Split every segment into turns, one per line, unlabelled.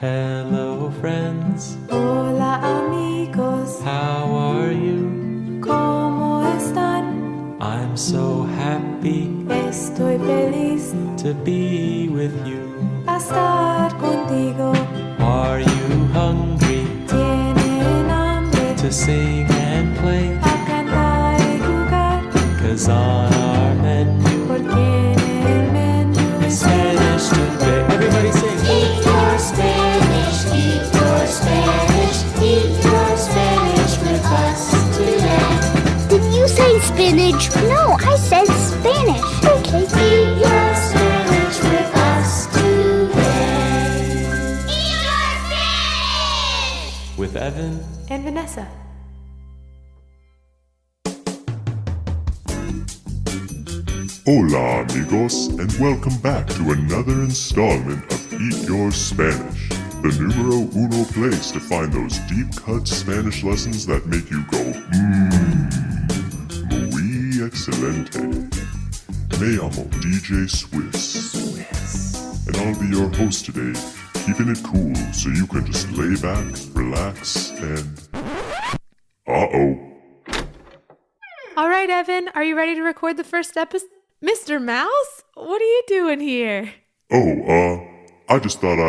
Hello friends.
Hola amigos.
How are you?
¿Cómo están?
I'm so happy.
Estoy feliz
To be with you.
a estar contigo.
Are you hungry?
¿Tienen hambre?
To sing and play.
A cantar y jugar.
'Cause on our menu
Porque en el menú
is Spanish today. Everybody sing.
Eat your Spanish, eat your Spanish, eat your Spanish with us today.
Did you say spinach? No, I said Spanish. Okay.
Eat your Spanish with us today. Eat your Spanish!
With Evan.
and Vanessa.
Hola amigos, and welcome back to another installment of Eat Your Spanish, the numero uno place to find those deep-cut Spanish lessons that make you go, muy excelente. Me llamo DJ Swiss, and I'll be your host today, keeping it cool so you can just lay back, relax, and... Uh-oh.
All right, Evan, are you ready to record the first episode? Mr. Mouse? What are you doing here?
Oh, I just thought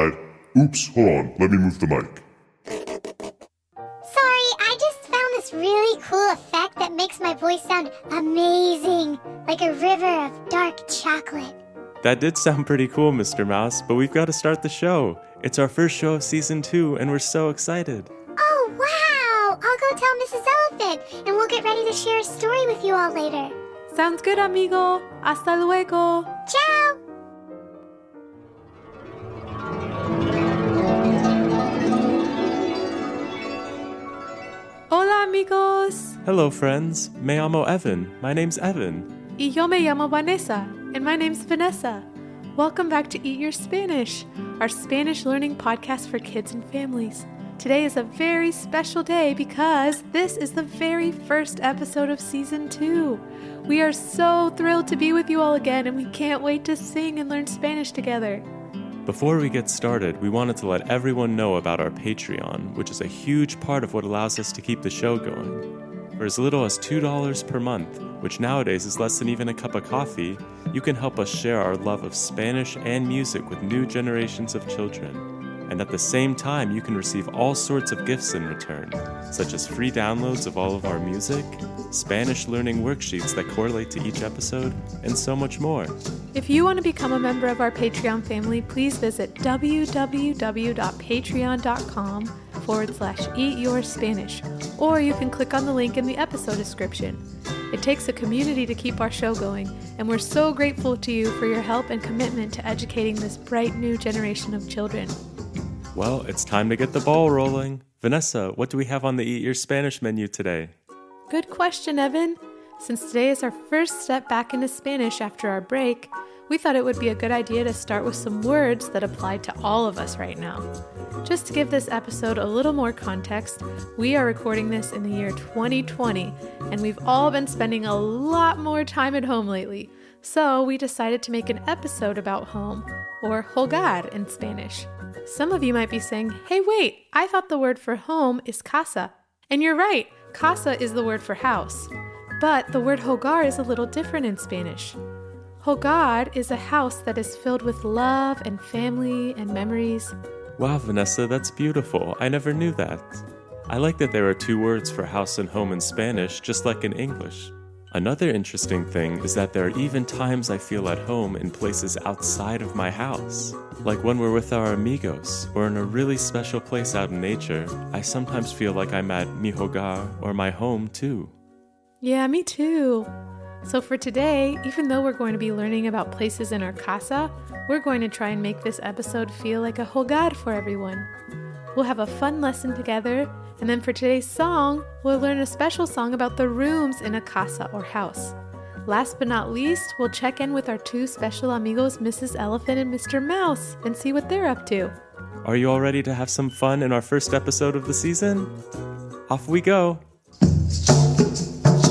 Oops, hold on, let me move the mic.
Sorry, I just found this really cool effect that makes my voice sound amazing, like a river of dark chocolate.
That did sound pretty cool, Mr. Mouse, but we've got to start the show. It's our first show of season 2, and we're so excited.
Oh, wow! I'll go tell Mrs. Elephant, and we'll get ready to share a story with you all later.
Sounds good, amigo. Hasta luego.
Ciao!
Hola, amigos.
Hello, friends. Me llamo Evan. My name's Evan.
Y yo me llamo Vanessa, and my name's Vanessa. Welcome back to Eat Your Spanish, our Spanish learning podcast for kids and families. Today is a very special day because this is the very first episode of season 2. We are so thrilled to be with you all again, and we can't wait to sing and learn Spanish together.
Before we get started, we wanted to let everyone know about our Patreon, which is a huge part of what allows us to keep the show going. For as little as $2 per month, which nowadays is less than even a cup of coffee, you can help us share our love of Spanish and music with new generations of children. And at the same time, you can receive all sorts of gifts in return, such as free downloads of all of our music, Spanish learning worksheets that correlate to each episode, and so much more.
If you want to become a member of our Patreon family, please visit www.patreon.com/eatyourspanish, or you can click on the link in the episode description. It takes a community to keep our show going, and we're so grateful to you for your help and commitment to educating this bright new generation of children.
Well, it's time to get the ball rolling. Vanessa, what do we have on the Eat Your Spanish menu today?
Good question, Evan. Since today is our first step back into Spanish after our break, we thought it would be a good idea to start with some words that apply to all of us right now. Just to give this episode a little more context, we are recording this in the year 2020, and we've all been spending a lot more time at home lately. So we decided to make an episode about home, or hogar in Spanish. Some of you might be saying, hey, wait, I thought the word for home is casa. And you're right, casa is the word for house. But the word hogar is a little different in Spanish. Hogar is a house that is filled with love and family and memories.
Wow, Vanessa, that's beautiful. I never knew that. I like that there are 2 words for house and home in Spanish, just like in English. Another interesting thing is that there are even times I feel at home in places outside of my house. Like when we're with our amigos, or in a really special place out in nature, I sometimes feel like I'm at mi hogar, or my home too.
Yeah, me too. So for today, even though we're going to be learning about places in our casa, we're going to try and make this episode feel like a hogar for everyone. We'll have a fun lesson together, and then for today's song, we'll learn a special song about the rooms in a casa or house. Last but not least, we'll check in with our 2 special amigos, Mrs. Elephant and Mr. Mouse, and see what they're up to.
Are you all ready to have some fun in our first episode of the season? Off we go!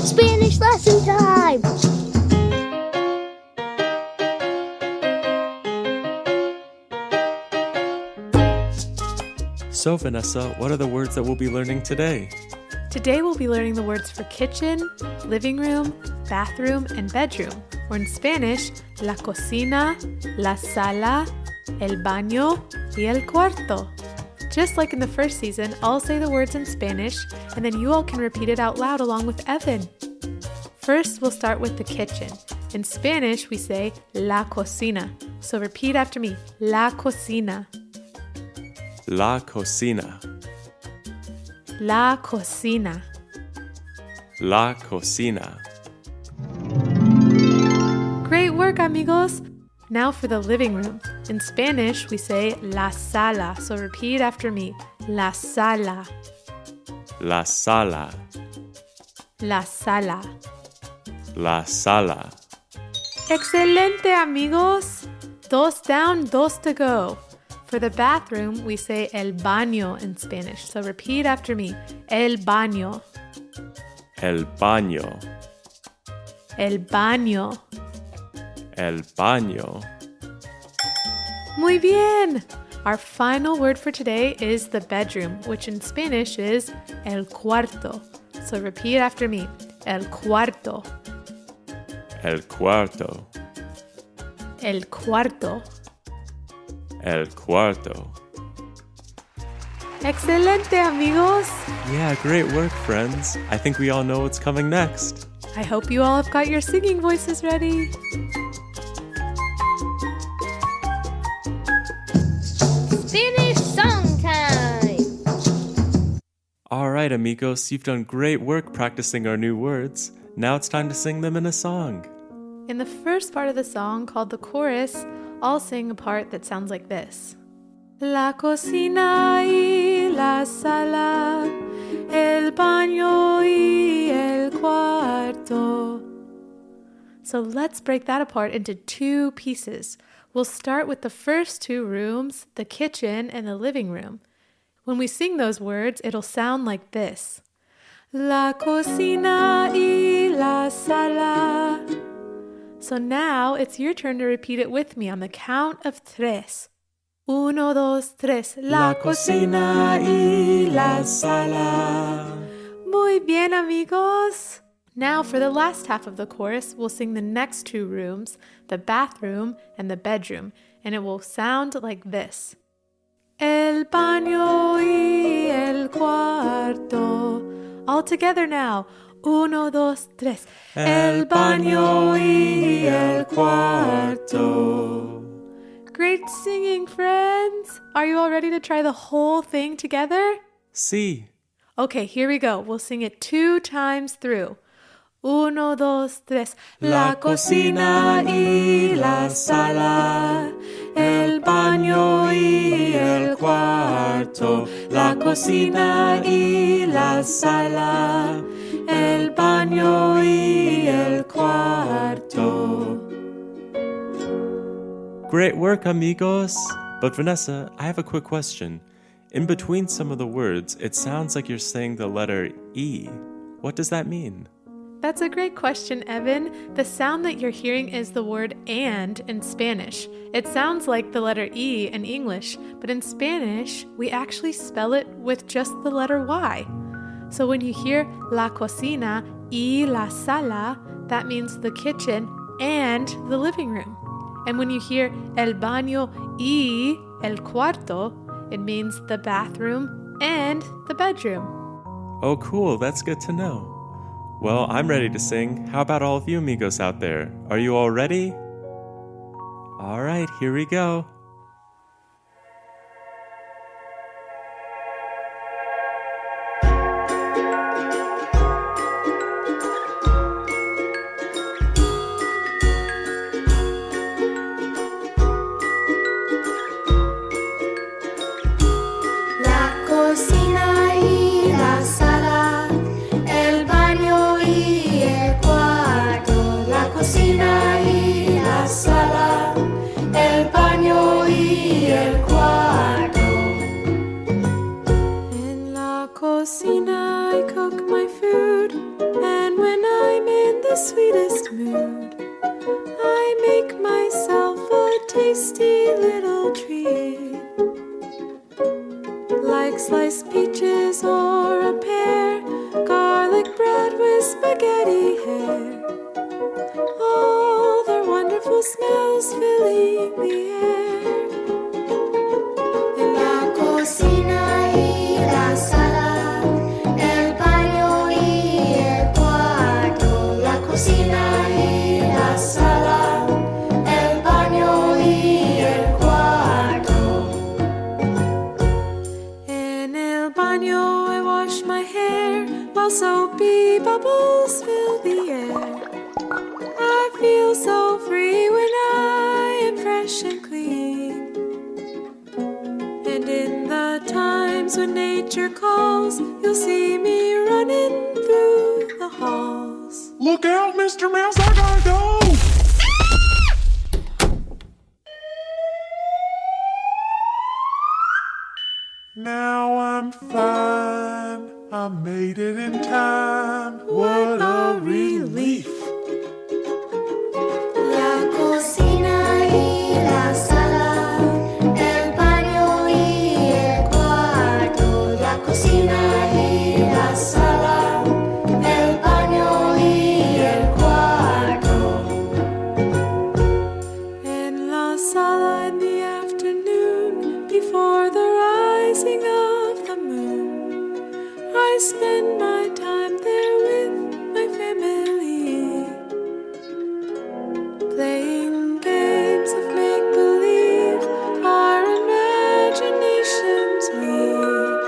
Spanish lesson time!
So, Vanessa, what are the words that we'll be learning today?
Today we'll be learning the words for kitchen, living room, bathroom, and bedroom, or in Spanish, la cocina, la sala, el baño, y el cuarto. Just like in the first season, I'll say the words in Spanish, and then you all can repeat it out loud along with Evan. First, we'll start with the kitchen. In Spanish, we say la cocina. So repeat after me, la cocina.
La cocina.
La cocina.
La cocina.
Great work, amigos! Now for the living room. In Spanish, we say la sala. So repeat after me, la sala.
La sala.
La sala.
La sala.
Excelente, amigos! Dos down, dos to go. For the bathroom, we say el baño in Spanish. So repeat after me, el baño.
El baño.
El baño.
El baño.
Muy bien! Our final word for today is the bedroom, which in Spanish is el cuarto. So repeat after me, el cuarto.
El cuarto.
El cuarto.
El cuarto.
Excelente, amigos!
Yeah, great work, friends. I think we all know what's coming next.
I hope you all have got your singing voices ready.
Spanish song time!
All right, amigos, you've done great work practicing our new words. Now it's time to sing them in a song.
In the first part of the song, called the chorus, I'll sing a part that sounds like this. La cocina y la sala, el baño y el cuarto. So let's break that apart into two pieces. We'll start with the first two rooms, the kitchen and the living room. When we sing those words, it'll sound like this. La cocina y la sala. So now it's your turn to repeat it with me on the count of tres. Uno, dos, tres. La cocina y la sala. Muy bien, amigos. Now for the last half of the chorus, we'll sing the next two rooms, the bathroom and the bedroom, and it will sound like this. El baño y el cuarto. All together now. Uno, dos, tres. El baño y el cuarto. Great singing, friends! Are you all ready to try the whole thing together?
Sí.
Okay, here we go. We'll sing it 2 times through. Uno, dos, tres. La cocina y la sala, el baño y el cuarto. La cocina y la sala, el baño y el cuarto.
Great work, amigos! But Vanessa, I have a quick question. In between some of the words, it sounds like you're saying the letter E. What does that mean?
That's a great question, Evan. The sound that you're hearing is the word and in Spanish. It sounds like the letter E in English, but in Spanish, we actually spell it with just the letter Y. So when you hear la cocina y la sala, that means the kitchen and the living room. And when you hear el baño y el cuarto, it means the bathroom and the bedroom.
Oh, cool. That's good to know. Well, I'm ready to sing. How about all of you amigos out there? Are you all ready? All right, here we go.
La cocina y la sala, el baño y el cuarto. La cocina y la sala, el baño y el cuarto.
In la cocina I cook my food, and when I'm in the sweetest mood, I make myself a tasty little treat. Like sliced peaches or a pear, garlic bread with spaghetti hair. All their wonderful smells filling the air.
En la cocina y la sala, el baño y el cuarto. La cocina y la sala, el baño y el cuarto.
En el baño I wash my hair while soapy bubbles fill the air. I feel so free when I am fresh and clean. And in the times when nature calls, you'll see me running through the halls.
Look out, Mr. Mouse, I gotta go! Now I'm fine, I made it in time. What a relief!
La cocina y la sala, el baño y el cuarto. La cocina y la sala, el baño y el cuarto.
En la sala in the afternoon, before the rising of the moon, I spend my time there with my family, playing games of make-believe, our imaginations weave,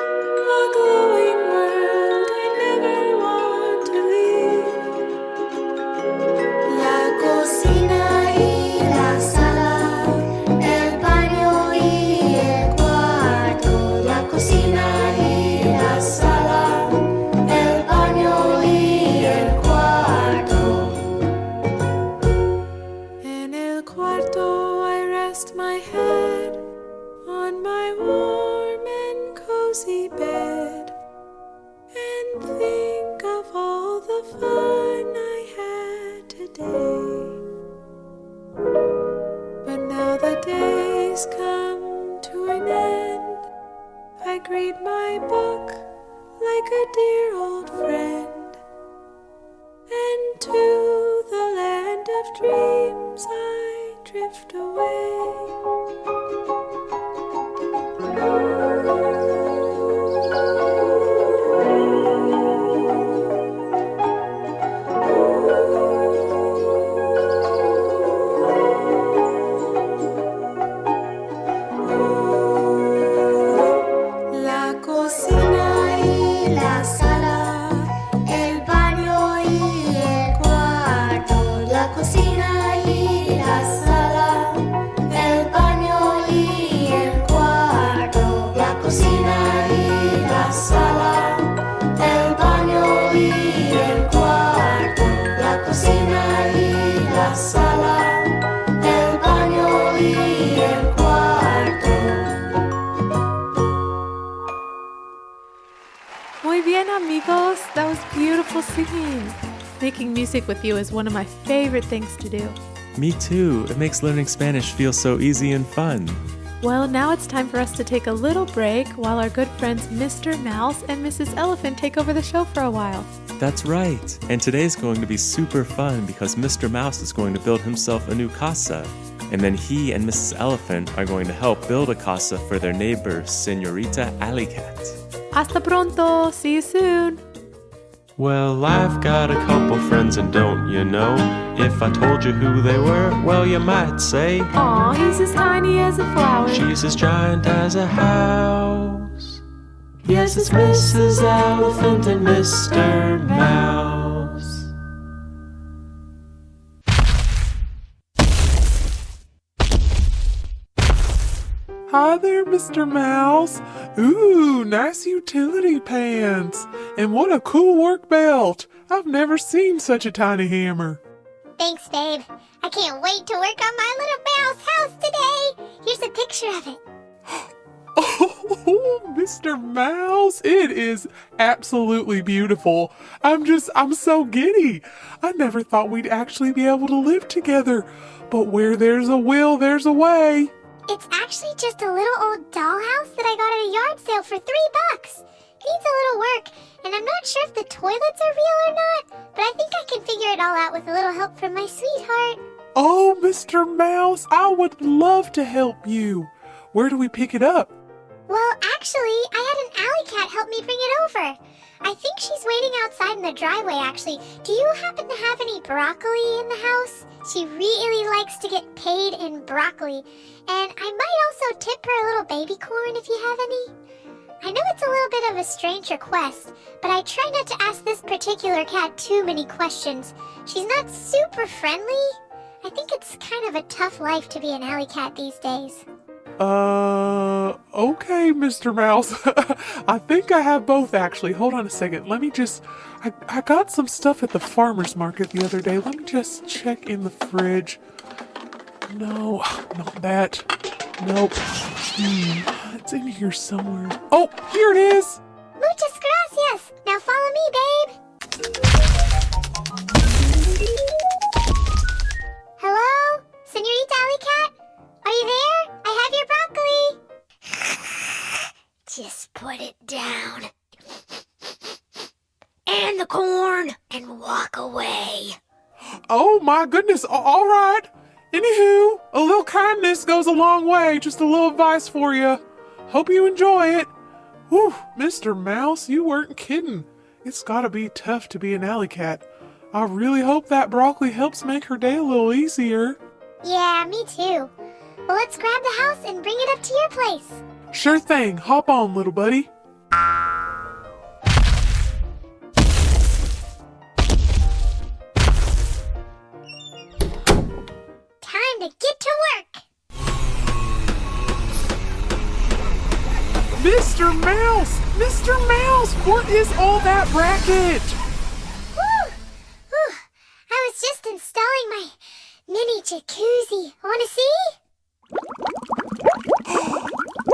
a glowing world I never want to leave.
La cocina y la sala, el baño y el cuarto. La cocina y la sala, el baño y el cuarto.
En el cuarto I rest my head on my warm and cozy bed and think of all the fun I had today. But now the day's come to an end. I greet my book like a dear old friend, and to the land of dreams I drift
La cocina y la sala, el baño y el cuarto. La cocina y la sala, el baño y el cuarto. La cocina y la sala, el baño y el cuarto. La cocina y la sala, el baño y el cuarto.
Muy bien, amigos. That was beautiful singing. Making music with you is one of my favorite things to do.
Me too. It makes learning Spanish feel so easy and fun.
Well, now it's time for us to take a little break while our good friends Mr. Mouse and Mrs. Elephant take over the show for a while.
That's right. And today's going to be super fun because Mr. Mouse is going to build himself a new casa. And then he and Mrs. Elephant are going to help build a casa for their neighbor, Señorita Alley Cat.
Hasta pronto. See you soon.
Well, I've got a couple friends and don't you know? If I told you who they were, well, you might say,
Aw, he's as tiny as a flower.
she's as giant as a house. Yes, it's Mrs. Elephant and Mr. Mouse.
Hi there, Mr. Mouse. Ooh, nice utility pants. And what a cool work belt. I've never seen such a tiny hammer.
Thanks, babe. I can't wait to work on my little mouse house today. Here's a picture of it.
Oh, Mr. Mouse, it is absolutely beautiful. I'm so giddy. I never thought we'd actually be able to live together. But where there's a will, there's a way.
It's actually just a little old dollhouse that I got at a yard sale for $3. Needs a little work, and I'm not sure if the toilets are real or not, but I think I can figure it all out with a little help from my sweetheart.
Oh, Mr. Mouse, I would love to help you. Where do we pick it up?
Well, actually, I had an alley cat help me bring it over. I think she's waiting outside in the driveway, actually. Do you happen to have any broccoli in the house? She really likes to get paid in broccoli. And I might also tip her a little baby corn if you have any. I know it's a little bit of a strange request, but I try not to ask this particular cat too many questions. She's not super friendly. I think it's kind of a tough life to be an alley cat these days.
Okay, Mr. Mouse. I think I have both, actually. Hold on a second. Let me just... I got some stuff at the farmer's market the other day. Let me just check in the fridge. No, not that. Nope. It's in here somewhere. Oh, here it is!
Muchas gracias! Now follow me, babe! Hello? Senorita Alley Cat? Are you there? I have your broccoli! Just put it down. And the corn, and walk away.
Oh my goodness, all right. Anywho, a little kindness goes a long way. Just a little advice for you. Hope you enjoy it. Whew, Mr. Mouse, you weren't kidding. It's gotta be tough to be an alley cat. I really hope that broccoli helps make her day a little easier.
Yeah, me too. Well, let's grab the house and bring it up to your place.
Sure thing. Hop on, little buddy.
Time to get to work.
Mr. Mouse! Mr. Mouse! What is all that racket?
Whew. I was just installing my mini jacuzzi. Want to see?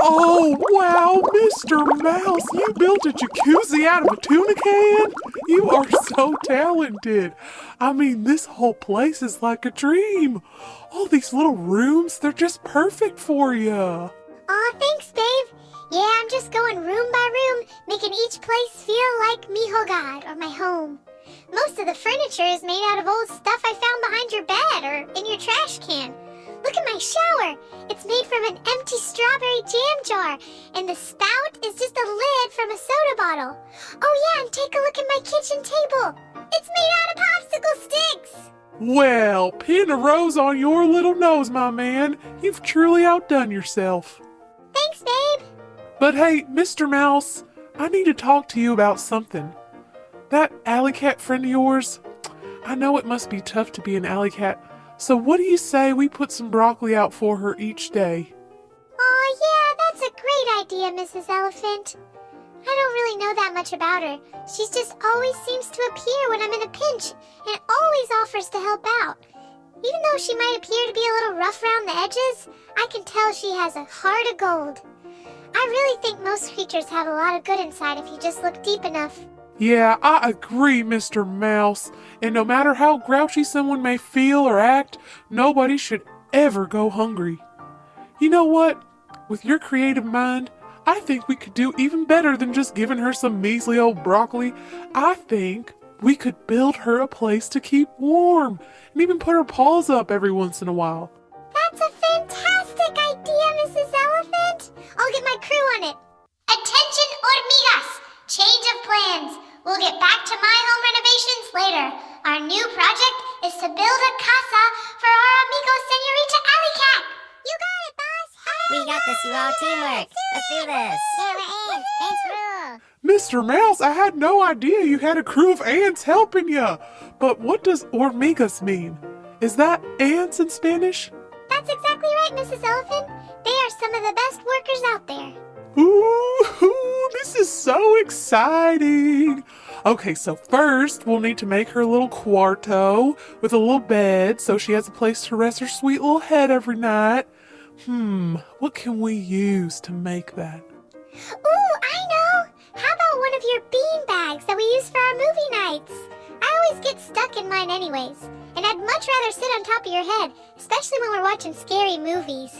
Oh, wow, Mr. Mouse, you built a jacuzzi out of a tuna can? You are so talented. I mean, this whole place is like a dream. All these little rooms, they're just perfect for you.
Aw, thanks, babe. Yeah, I'm just going room by room, making each place feel like mi hogar, or my home. Most of the furniture is made out of old stuff I found behind your bed or in your trash can. Look at my shower. It's made from an empty strawberry jam jar, and the spout is just a lid from a soda bottle. Oh yeah, and take a look at my kitchen table. It's made out of popsicle sticks.
Well, pin a rose on your little nose, my man. You've truly outdone yourself.
Thanks, babe.
But hey, Mr. Mouse, I need to talk to you about something. That alley cat friend of yours, I know it must be tough to be an alley cat, so what do you say we put some broccoli out for her each day?
Oh yeah, that's a great idea, Mrs. Elephant. I don't really know that much about her. She just always seems to appear when I'm in a pinch and always offers to help out. Even though she might appear to be a little rough around the edges, I can tell she has a heart of gold. I really think most creatures have a lot of good inside if you just look deep enough.
Yeah, I agree, Mr. Mouse. And no matter how grouchy someone may feel or act, nobody should ever go hungry. You know what? With your creative mind, I think we could do even better than just giving her some measly old broccoli. I think we could build her a place to keep warm and even put her paws up every once in a while.
That's a fantastic idea, Mrs. Elephant. I'll get my crew on it. Attention, hormigas! Change of plans. We'll get back to my home renovations later. Our new project is to build a casa for our amigo Senorita Alley Cat. You got it, boss.
We got this, you all. Teamwork. Let's do this.
Yeah, we're ants. Ants rule.
Mr. Mouse, I had no idea you had a crew of ants helping you. But what does hormigas mean? Is that ants in Spanish?
That's exactly right, Mrs. Elephant. They are some of the best workers out there.
Ooh, this is so exciting. Okay, so first we'll need to make her a little cuarto with a little bed so she has a place to rest her sweet little head every night. What can we use to make that?
Ooh, I know! How about one of your bean bags that we use for our movie nights? I always get stuck in mine anyways, and I'd much rather sit on top of your head, especially when we're watching scary movies.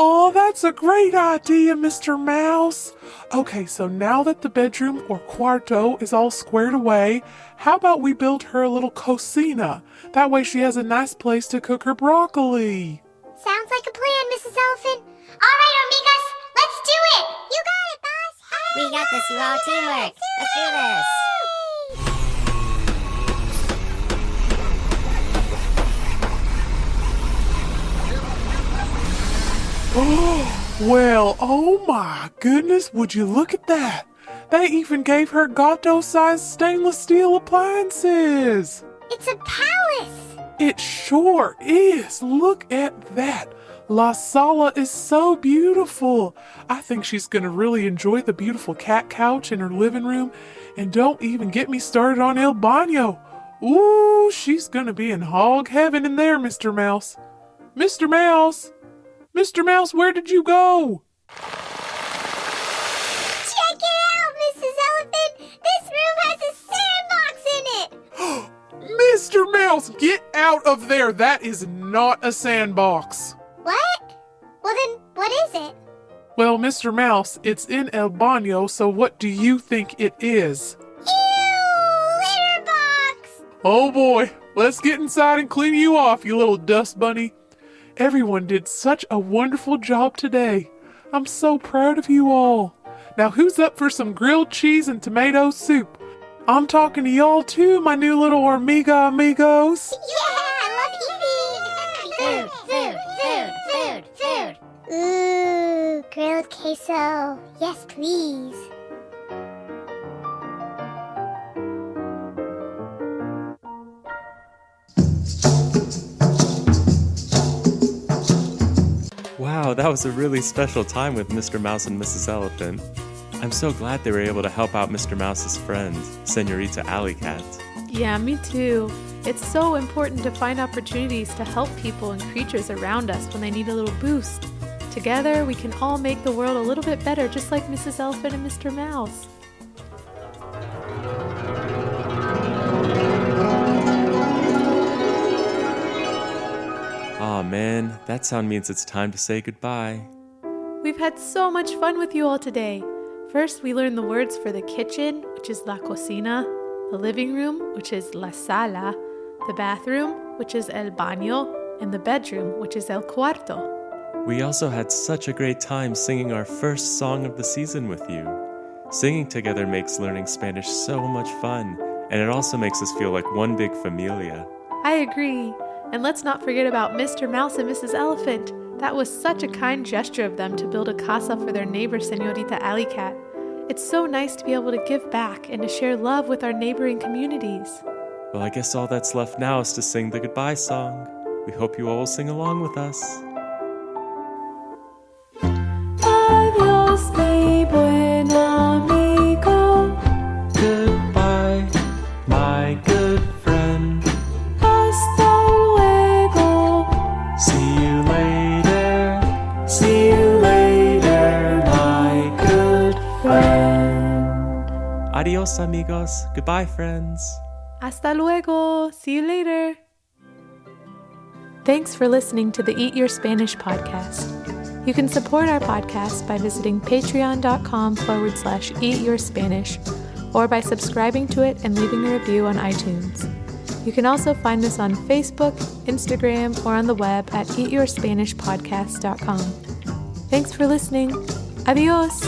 Oh, that's a great idea, Mr. Mouse. Okay, so now that the bedroom or cuarto is all squared away, how about we build her a little cocina? That way she has a nice place to cook her broccoli.
Sounds like a plan, Mrs. Elephant. All right, amigos, let's do it. You got it, boss.
We got this, you all. Teamwork. Let's do this.
Well, oh my goodness, would you look at that? They even gave her gato-sized stainless steel appliances.
It's a palace.
It sure is. Look at that. La Sala is so beautiful. I think she's going to really enjoy the beautiful cat couch in her living room. And don't even get me started on El Baño. Ooh, she's going to be in hog heaven in there, Mr. Mouse. Mr. Mouse! Mr. Mouse, where did you go?
Check it out, Mrs. Elephant. This room has a sandbox in it.
Mr. Mouse, get out of there. That is not a sandbox.
What? Well then, what is it?
Well, Mr. Mouse, it's in El Baño, so what do you think it is?
Ew, litter box.
Oh boy, let's get inside and clean you off, you little dust bunny. Everyone did such a wonderful job today. I'm so proud of you all. Now who's up for some grilled cheese and tomato soup? I'm talking to y'all too, my new little amigos.
Yeah, I love eating. Food. Ooh, grilled queso. Yes, please.
Wow, that was a really special time with Mr. Mouse and Mrs. Elephant. I'm so glad they were able to help out Mr. Mouse's friend, Senorita Alley Cat.
Yeah, me too. It's so important to find opportunities to help people and creatures around us when they need a little boost. Together, we can all make the world a little bit better, just like Mrs. Elephant and Mr. Mouse.
Aw man, that sound means it's time to say goodbye.
We've had so much fun with you all today. First, we learned the words for the kitchen, which is la cocina, the living room, which is la sala, the bathroom, which is el baño, and the bedroom, which is el cuarto.
We also had such a great time singing our first song of the season with you. Singing together makes learning Spanish so much fun, and it also makes us feel like one big familia.
I agree. And let's not forget about Mr. Mouse and Mrs. Elephant. That was such a kind gesture of them to build a casa for their neighbor, Senorita Alley Cat. It's so nice to be able to give back and to share love with our neighboring communities.
Well, I guess all that's left now is to sing the goodbye song. We hope you all will sing along with us.
Adiós, mi buen amigo.
Goodbye, my good friend.
Hasta luego.
See you later. See you later, my good friend. Adios, amigos. Goodbye, friends.
Hasta luego. See you later. Thanks for listening to the Eat Your Spanish podcast. You can support our podcast by visiting patreon.com/eatyourspanish or by subscribing to it and leaving a review on iTunes. You can also find us on Facebook, Instagram, or on the web at eatyourspanishpodcast.com. Thanks for listening. Adios!